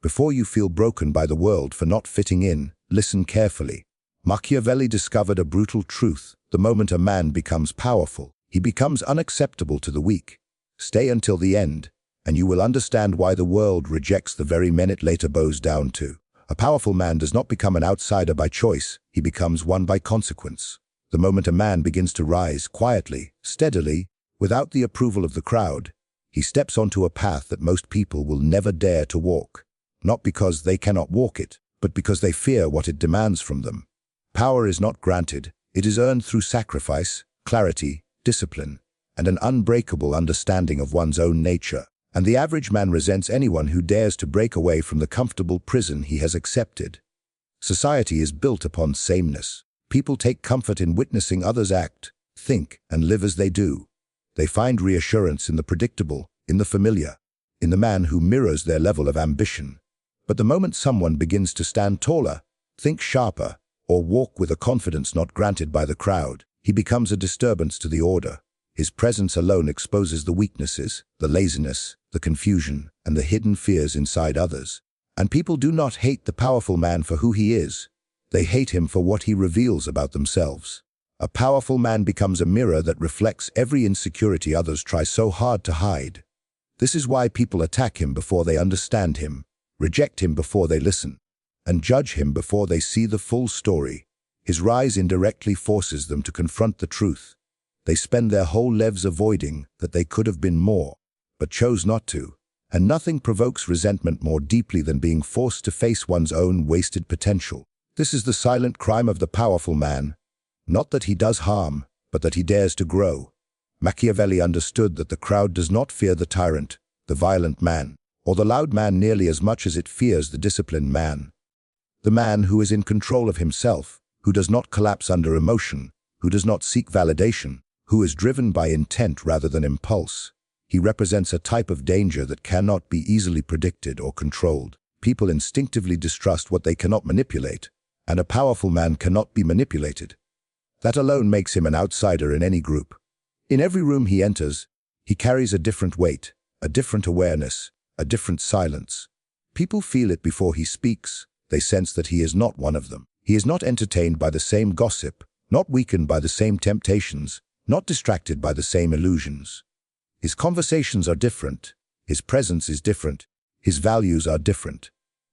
Before you feel broken by the world for not fitting in, listen carefully. Machiavelli discovered a brutal truth. The moment a man becomes powerful, he becomes unacceptable to the weak. Stay until the end, and you will understand why the world rejects the very men it later bows down to. A powerful man does not become an outsider by choice, he becomes one by consequence. The moment a man begins to rise quietly, steadily, without the approval of the crowd, he steps onto a path that most people will never dare to walk. Not because they cannot walk it, but because they fear what it demands from them. Power is not granted, it is earned through sacrifice, clarity, discipline, and an unbreakable understanding of one's own nature. And the average man resents anyone who dares to break away from the comfortable prison he has accepted. Society is built upon sameness. People take comfort in witnessing others act, think, and live as they do. They find reassurance in the predictable, in the familiar, in the man who mirrors their level of ambition. But the moment someone begins to stand taller, think sharper, or walk with a confidence not granted by the crowd, he becomes a disturbance to the order. His presence alone exposes the weaknesses, the laziness, the confusion, and the hidden fears inside others. And people do not hate the powerful man for who he is. They hate him for what he reveals about themselves. A powerful man becomes a mirror that reflects every insecurity others try so hard to hide. This is why people attack him before they understand him, reject him before they listen, and judge him before they see the full story. His rise indirectly forces them to confront the truth. They spend their whole lives avoiding that they could have been more, but chose not to. And nothing provokes resentment more deeply than being forced to face one's own wasted potential. This is the silent crime of the powerful man. Not that he does harm, but that he dares to grow. Machiavelli understood that the crowd does not fear the tyrant, the violent man, or the loud man nearly as much as it fears the disciplined man. The man who is in control of himself, who does not collapse under emotion, who does not seek validation, who is driven by intent rather than impulse. He represents a type of danger that cannot be easily predicted or controlled. People instinctively distrust what they cannot manipulate, and a powerful man cannot be manipulated. That alone makes him an outsider in any group. In every room he enters, he carries a different weight, a different awareness, a different silence. People feel it before he speaks. They sense that he is not one of them. He is not entertained by the same gossip, not weakened by the same temptations, not distracted by the same illusions. His conversations are different, his presence is different, his values are different.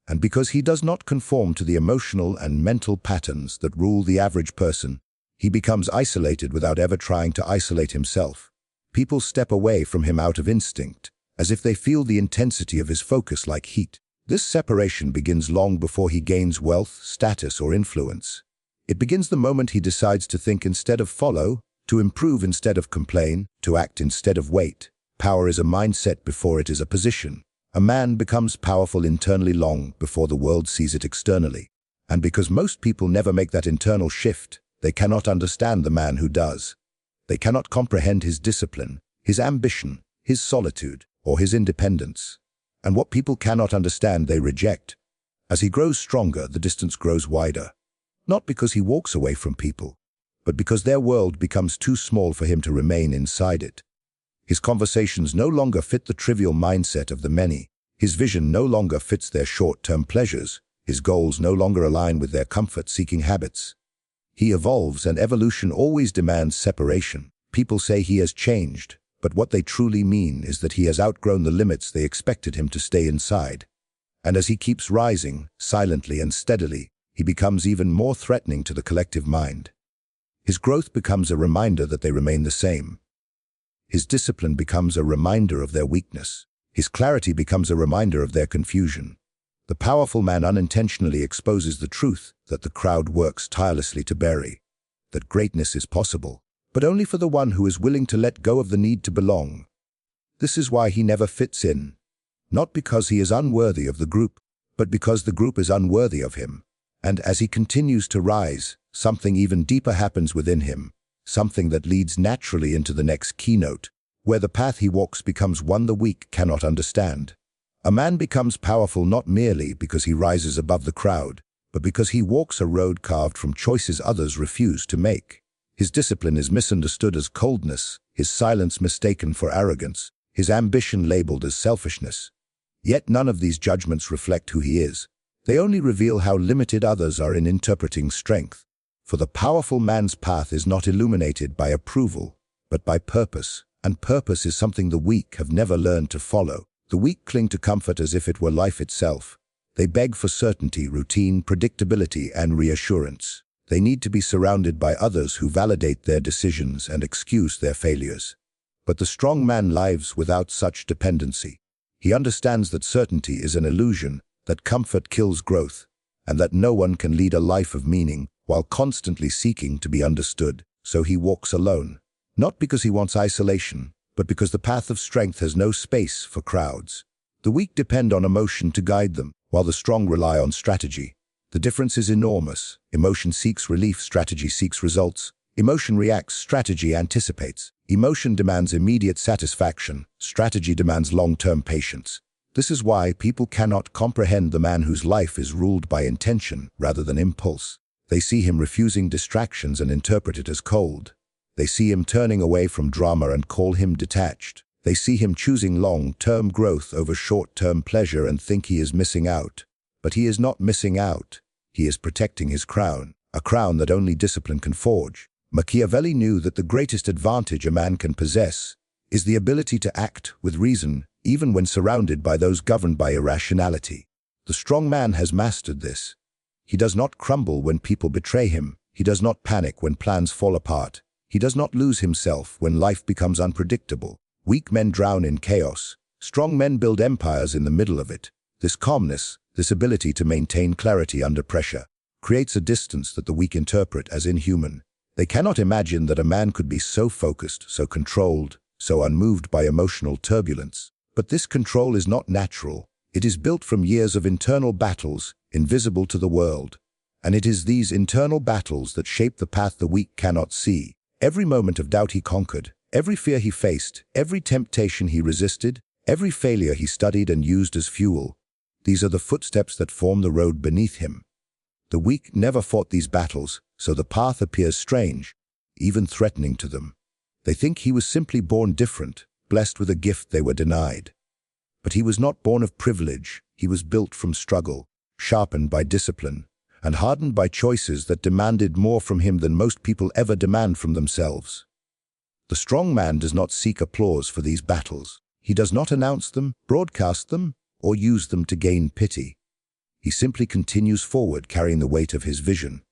And because he does not conform to the emotional and mental patterns that rule the average person, he becomes isolated without ever trying to isolate himself. People step away from him out of instinct, as if they feel the intensity of his focus like heat. This separation begins long before he gains wealth, status, or influence. It begins the moment he decides to think instead of follow, to improve instead of complain, to act instead of wait. Power is a mindset before it is a position. A man becomes powerful internally long before the world sees it externally. And because most people never make that internal shift, they cannot understand the man who does. They cannot comprehend his discipline, his ambition, his solitude, or his independence. And what people cannot understand, they reject. As he grows stronger, the distance grows wider. Not because he walks away from people, but because their world becomes too small for him to remain inside it. His conversations no longer fit the trivial mindset of the many. His vision no longer fits their short-term pleasures. His goals no longer align with their comfort-seeking habits. He evolves, and evolution always demands separation. People say he has changed, but what they truly mean is that he has outgrown the limits they expected him to stay inside. And as he keeps rising, silently and steadily, he becomes even more threatening to the collective mind. His growth becomes a reminder that they remain the same. His discipline becomes a reminder of their weakness. His clarity becomes a reminder of their confusion. The powerful man unintentionally exposes the truth that the crowd works tirelessly to bury, that greatness is possible, but only for the one who is willing to let go of the need to belong. This is why he never fits in, not because he is unworthy of the group, but because the group is unworthy of him. And as he continues to rise, something even deeper happens within him, something that leads naturally into the next keynote, where the path he walks becomes one the weak cannot understand. A man becomes powerful not merely because he rises above the crowd, but because he walks a road carved from choices others refuse to make. His discipline is misunderstood as coldness, his silence mistaken for arrogance, his ambition labeled as selfishness. Yet none of these judgments reflect who he is. They only reveal how limited others are in interpreting strength. For the powerful man's path is not illuminated by approval, but by purpose, and purpose is something the weak have never learned to follow. The weak cling to comfort as if it were life itself. They beg for certainty, routine, predictability, and reassurance. They need to be surrounded by others who validate their decisions and excuse their failures. But the strong man lives without such dependency. He understands that certainty is an illusion, that comfort kills growth, and that no one can lead a life of meaning while constantly seeking to be understood. So he walks alone, not because he wants isolation, but because the path of strength has no space for crowds. The weak depend on emotion to guide them, while the strong rely on strategy. The difference is enormous. Emotion seeks relief, strategy seeks results. Emotion reacts, strategy anticipates. Emotion demands immediate satisfaction, strategy demands long-term patience. This is why people cannot comprehend the man whose life is ruled by intention rather than impulse. They see him refusing distractions and interpret it as cold. They see him turning away from drama and call him detached. They see him choosing long-term growth over short-term pleasure and think he is missing out. But he is not missing out. He is protecting his crown, a crown that only discipline can forge. Machiavelli knew that the greatest advantage a man can possess is the ability to act with reason, even when surrounded by those governed by irrationality. The strong man has mastered this. He does not crumble when people betray him. He does not panic when plans fall apart. He does not lose himself when life becomes unpredictable. Weak men drown in chaos. Strong men build empires in the middle of it. This calmness, this ability to maintain clarity under pressure, creates a distance that the weak interpret as inhuman. They cannot imagine that a man could be so focused, so controlled, so unmoved by emotional turbulence. But this control is not natural. It is built from years of internal battles, invisible to the world. And it is these internal battles that shape the path the weak cannot see. Every moment of doubt he conquered, every fear he faced, every temptation he resisted, every failure he studied and used as fuel. These are the footsteps that form the road beneath him. The weak never fought these battles, so the path appears strange, even threatening to them. They think he was simply born different, blessed with a gift they were denied. But he was not born of privilege. He was built from struggle, sharpened by discipline, and hardened by choices that demanded more from him than most people ever demand from themselves. The strong man does not seek applause for these battles. He does not announce them, broadcast them, or use them to gain pity. He simply continues forward, carrying the weight of his vision.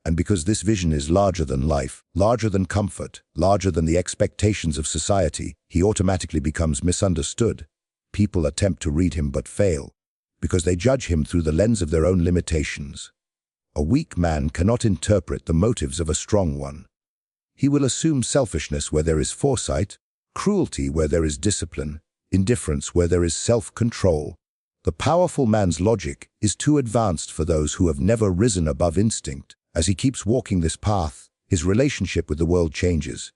And because this vision is larger than life, larger than comfort, larger than the expectations of society, he automatically becomes misunderstood. People attempt to read him but fail, because they judge him through the lens of their own limitations. A weak man cannot interpret the motives of a strong one. He will assume selfishness where there is foresight, cruelty where there is discipline, indifference where there is self-control. The powerful man's logic is too advanced for those who have never risen above instinct. As he keeps walking this path, his relationship with the world changes.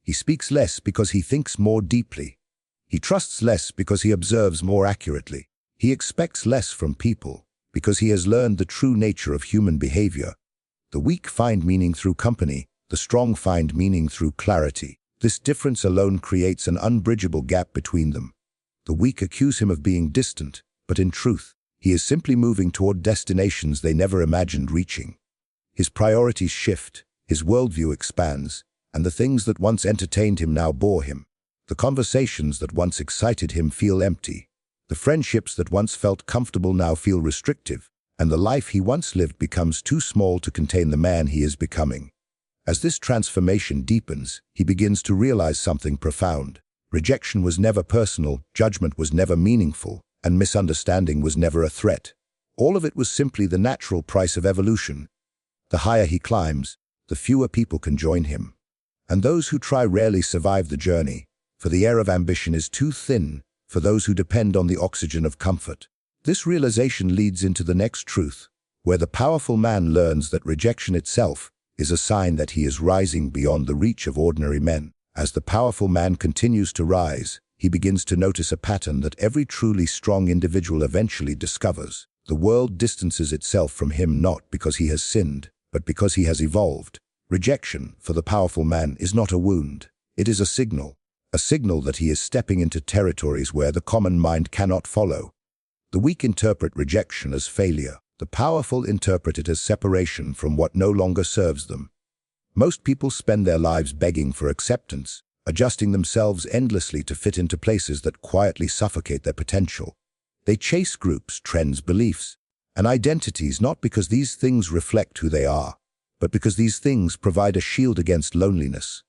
He speaks less because he thinks more deeply. He trusts less because he observes more accurately. He expects less from people because he has learned the true nature of human behavior. The weak find meaning through company. The strong find meaning through clarity. This difference alone creates an unbridgeable gap between them. The weak accuse him of being distant, but in truth, he is simply moving toward destinations they never imagined reaching. His priorities shift, his worldview expands, and the things that once entertained him now bore him. The conversations that once excited him feel empty. The friendships that once felt comfortable now feel restrictive, and the life he once lived becomes too small to contain the man he is becoming. As this transformation deepens, he begins to realize something profound. Rejection was never personal, judgment was never meaningful, and misunderstanding was never a threat. All of it was simply the natural price of evolution. The higher he climbs, the fewer people can join him. And those who try rarely survive the journey, for the air of ambition is too thin for those who depend on the oxygen of comfort. This realization leads into the next truth, where the powerful man learns that rejection itself is a sign that he is rising beyond the reach of ordinary men. As the powerful man continues to rise, he begins to notice a pattern that every truly strong individual eventually discovers. The world distances itself from him not because he has sinned, but because he has evolved. Rejection, for the powerful man, is not a wound. It is a signal that he is stepping into territories where the common mind cannot follow. The weak interpret rejection as failure. The powerful interpret it as separation from what no longer serves them. Most people spend their lives begging for acceptance, adjusting themselves endlessly to fit into places that quietly suffocate their potential. They chase groups, trends, beliefs, and identities not because these things reflect who they are, but because these things provide a shield against loneliness.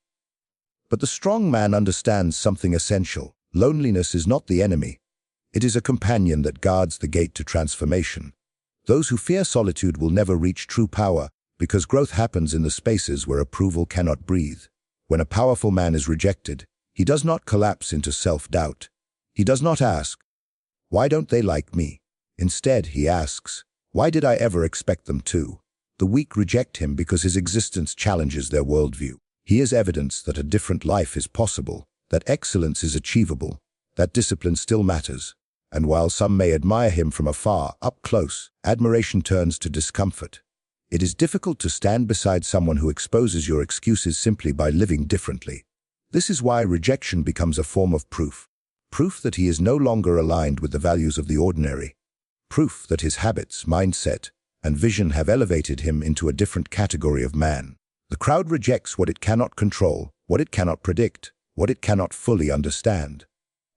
But the strong man understands something essential. Loneliness is not the enemy. It is a companion that guards the gate to transformation. Those who fear solitude will never reach true power, because growth happens in the spaces where approval cannot breathe. When a powerful man is rejected, he does not collapse into self-doubt. He does not ask, "Why don't they like me?" Instead, he asks, "Why did I ever expect them to?" The weak reject him because his existence challenges their worldview. He is evidence that a different life is possible, that excellence is achievable, that discipline still matters. And while some may admire him from afar, up close, admiration turns to discomfort. It is difficult to stand beside someone who exposes your excuses simply by living differently. This is why rejection becomes a form of proof. Proof that he is no longer aligned with the values of the ordinary. Proof that his habits, mindset, and vision have elevated him into a different category of man. The crowd rejects what it cannot control, what it cannot predict, what it cannot fully understand.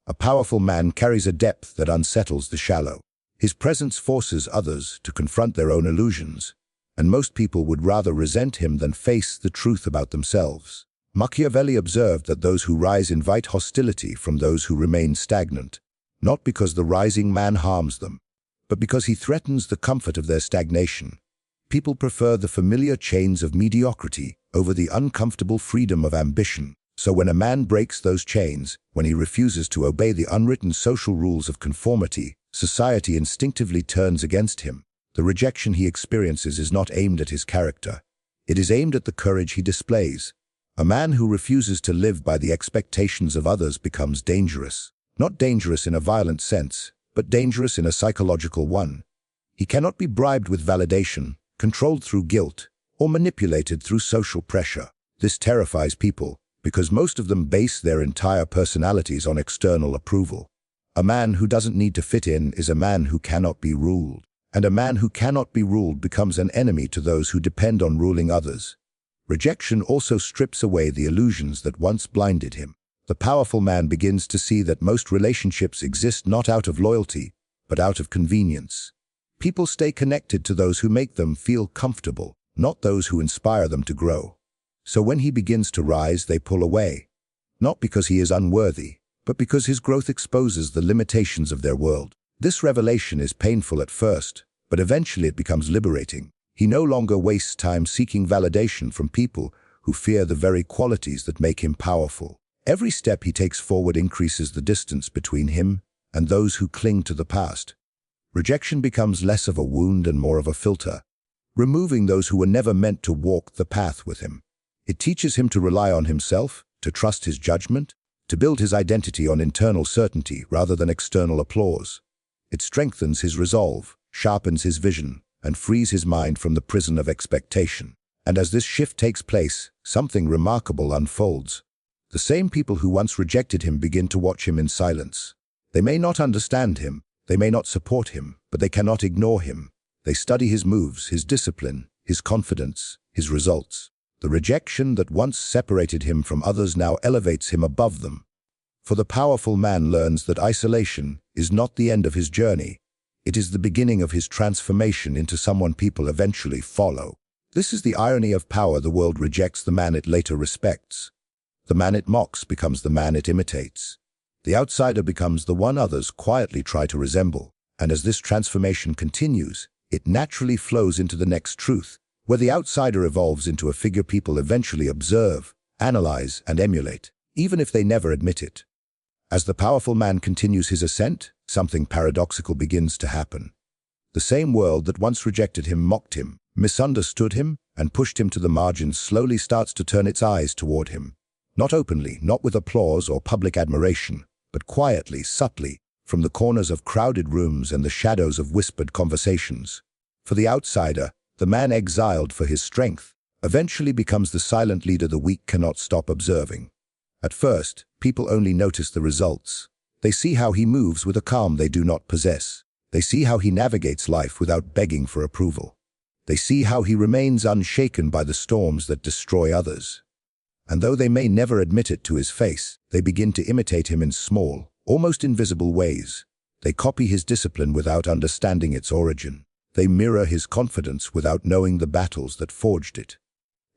A powerful man carries a depth that unsettles the shallow. His presence forces others to confront their own illusions, and most people would rather resent him than face the truth about themselves. Machiavelli observed that those who rise invite hostility from those who remain stagnant, not because the rising man harms them, but because he threatens the comfort of their stagnation. People prefer the familiar chains of mediocrity over the uncomfortable freedom of ambition. So when a man breaks those chains, when he refuses to obey the unwritten social rules of conformity, society instinctively turns against him. The rejection he experiences is not aimed at his character. It is aimed at the courage he displays. A man who refuses to live by the expectations of others becomes dangerous. Not dangerous in a violent sense, but dangerous in a psychological one. He cannot be bribed with validation, controlled through guilt, or manipulated through social pressure. This terrifies people, because most of them base their entire personalities on external approval. A man who doesn't need to fit in is a man who cannot be ruled. And a man who cannot be ruled becomes an enemy to those who depend on ruling others. Rejection also strips away the illusions that once blinded him. The powerful man begins to see that most relationships exist not out of loyalty, but out of convenience. People stay connected to those who make them feel comfortable, not those who inspire them to grow. So when he begins to rise, they pull away. Not because he is unworthy, but because his growth exposes the limitations of their world. This revelation is painful at first, but eventually it becomes liberating. He no longer wastes time seeking validation from people who fear the very qualities that make him powerful. Every step he takes forward increases the distance between him and those who cling to the past. Rejection becomes less of a wound and more of a filter, removing those who were never meant to walk the path with him. It teaches him to rely on himself, to trust his judgment, to build his identity on internal certainty rather than external applause. It strengthens his resolve, sharpens his vision, and frees his mind from the prison of expectation. And as this shift takes place, something remarkable unfolds. The same people who once rejected him begin to watch him in silence. They may not understand him, they may not support him, but they cannot ignore him. They study his moves, his discipline, his confidence, his results. The rejection that once separated him from others now elevates him above them. For the powerful man learns that isolation is not the end of his journey. It is the beginning of his transformation into someone people eventually follow. This is the irony of power. The world rejects the man it later respects. The man it mocks becomes the man it imitates. The outsider becomes the one others quietly try to resemble. And as this transformation continues, it naturally flows into the next truth, where the outsider evolves into a figure people eventually observe, analyze, and emulate, even if they never admit it. As the powerful man continues his ascent, something paradoxical begins to happen. The same world that once rejected him, mocked him, misunderstood him, and pushed him to the margins slowly starts to turn its eyes toward him. Not openly, not with applause or public admiration, but quietly, subtly, from the corners of crowded rooms and the shadows of whispered conversations. For the outsider, the man exiled for his strength, eventually becomes the silent leader the weak cannot stop observing. At first, people only notice the results. They see how he moves with a calm they do not possess. They see how he navigates life without begging for approval. They see how he remains unshaken by the storms that destroy others. And though they may never admit it to his face, they begin to imitate him in small, almost invisible ways. They copy his discipline without understanding its origin. They mirror his confidence without knowing the battles that forged it.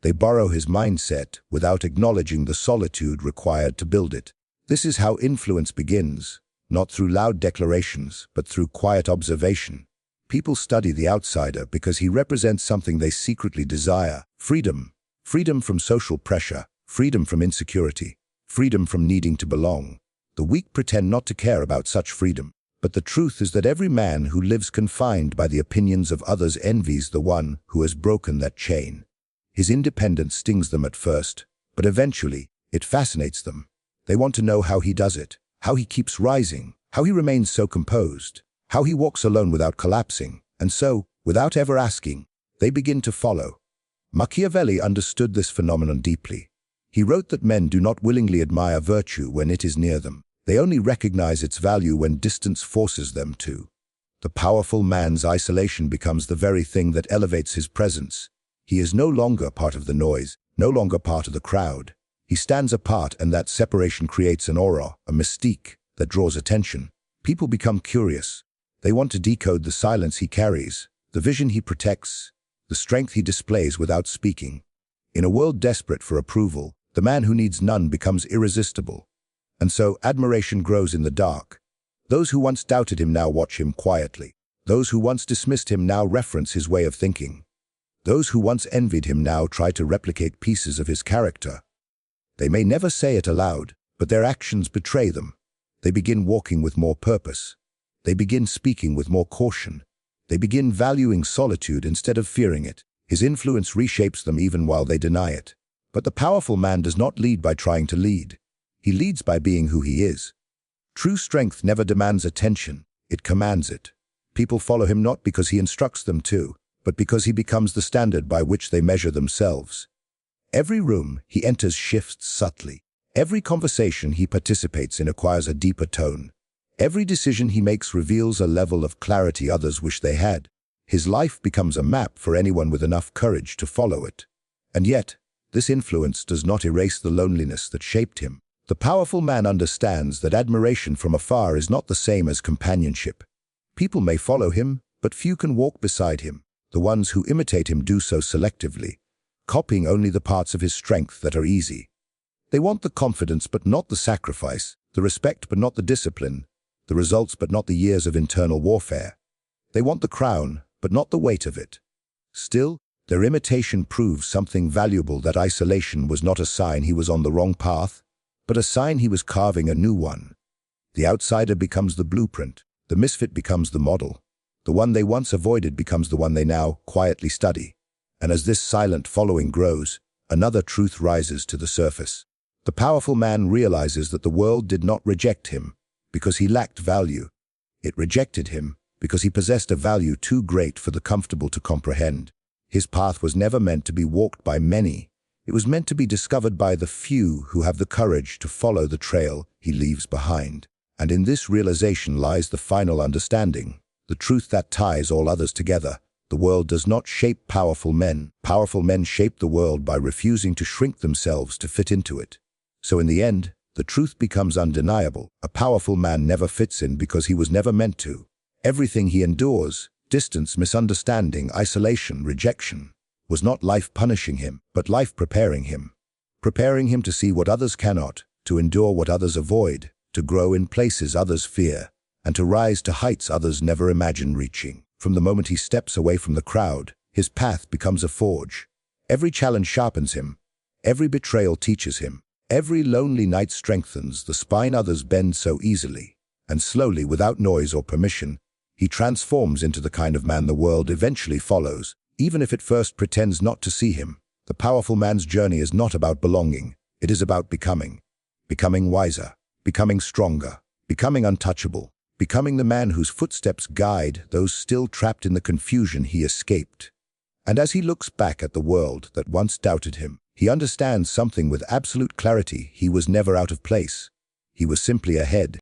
They borrow his mindset without acknowledging the solitude required to build it. This is how influence begins, not through loud declarations, but through quiet observation. People study the outsider because he represents something they secretly desire: freedom. Freedom from social pressure, freedom from insecurity, freedom from needing to belong. The weak pretend not to care about such freedom, but the truth is that every man who lives confined by the opinions of others envies the one who has broken that chain. His independence stings them at first, but eventually it fascinates them. They want to know how he does it, how he keeps rising, how he remains so composed, how he walks alone without collapsing, and so, without ever asking, they begin to follow. Machiavelli understood this phenomenon deeply. He wrote that men do not willingly admire virtue when it is near them. They only recognize its value when distance forces them to. The powerful man's isolation becomes the very thing that elevates his presence. He is no longer part of the noise, no longer part of the crowd. He stands apart, and that separation creates an aura, a mystique, that draws attention. People become curious. They want to decode the silence he carries, the vision he protects, the strength he displays without speaking. In a world desperate for approval, the man who needs none becomes irresistible. And so admiration grows in the dark. Those who once doubted him now watch him quietly. Those who once dismissed him now reference his way of thinking. Those who once envied him now try to replicate pieces of his character. They may never say it aloud, but their actions betray them. They begin walking with more purpose. They begin speaking with more caution. They begin valuing solitude instead of fearing it. His influence reshapes them even while they deny it. But the powerful man does not lead by trying to lead. He leads by being who he is. True strength never demands attention, it commands it. People follow him not because he instructs them to, but because he becomes the standard by which they measure themselves. Every room he enters shifts subtly. Every conversation he participates in acquires a deeper tone. Every decision he makes reveals a level of clarity others wish they had. His life becomes a map for anyone with enough courage to follow it. And yet, this influence does not erase the loneliness that shaped him. The powerful man understands that admiration from afar is not the same as companionship. People may follow him, but few can walk beside him. The ones who imitate him do so selectively, copying only the parts of his strength that are easy. They want the confidence but not the sacrifice, the respect but not the discipline, the results but not the years of internal warfare. They want the crown, but not the weight of it. Still, their imitation proves something valuable: that isolation was not a sign he was on the wrong path, but a sign he was carving a new one. The outsider becomes the blueprint, the misfit becomes the model. The one they once avoided becomes the one they now quietly study. And as this silent following grows, another truth rises to the surface. The powerful man realizes that the world did not reject him because he lacked value. It rejected him because he possessed a value too great for the comfortable to comprehend. His path was never meant to be walked by many. It was meant to be discovered by the few who have the courage to follow the trail he leaves behind. And in this realization lies the final understanding, the truth that ties all others together. The world does not shape powerful men. Powerful men shape the world by refusing to shrink themselves to fit into it. So in the end, the truth becomes undeniable. A powerful man never fits in because he was never meant to. Everything he endures, distance, misunderstanding, isolation, rejection, was not life punishing him, but life preparing him to see what others cannot, to endure what others avoid, to grow in places others fear, and to rise to heights others never imagine reaching. From the moment he steps away from the crowd, his path becomes a forge. Every challenge sharpens him. Every betrayal teaches him. Every lonely night strengthens the spine others bend so easily. And slowly, without noise or permission, he transforms into the kind of man the world eventually follows, even if it first pretends not to see him. The powerful man's journey is not about belonging. It is about becoming. Becoming wiser. Becoming stronger. Becoming untouchable. Becoming the man whose footsteps guide those still trapped in the confusion he escaped. And as he looks back at the world that once doubted him, he understands something with absolute clarity: he was never out of place. He was simply ahead.